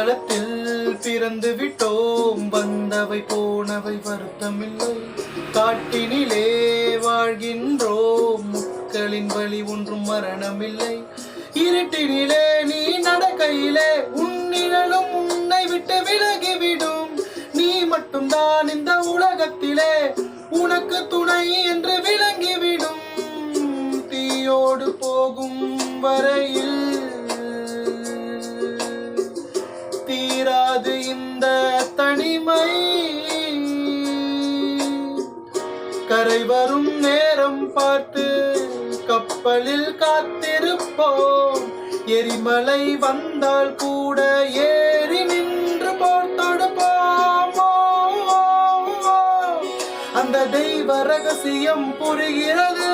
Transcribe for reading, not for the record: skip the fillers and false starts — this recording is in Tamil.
தளத்தில் பிறந்து விட்டோம், வந்தவை போனவை வருத்தமில்லை. காட்டினிலே வாழ்கின்றோம், முட்களின் வழி ஒன்றும் மரணமில்லை. இருட்டினிலே நீ நடக்கையிலே உன் நிழலும் உன்னை விட்டு விலகிவிடும். நீ மட்டும்தான் இந்த உலகத்திலே உனக்கு துணை என்று விளங்கிவிடும். தீயோடு போகும் வரையில் தீராது இந்த தனிமை. கரை வரும் நேரம் பார்த்து கப்பலில் காத்திருப்போம். எரிமலை வந்தால் கூட ஏறி நின்று போர் தொடுப்போம். அந்த தெய்வ ரகசியம் புரிகிறது.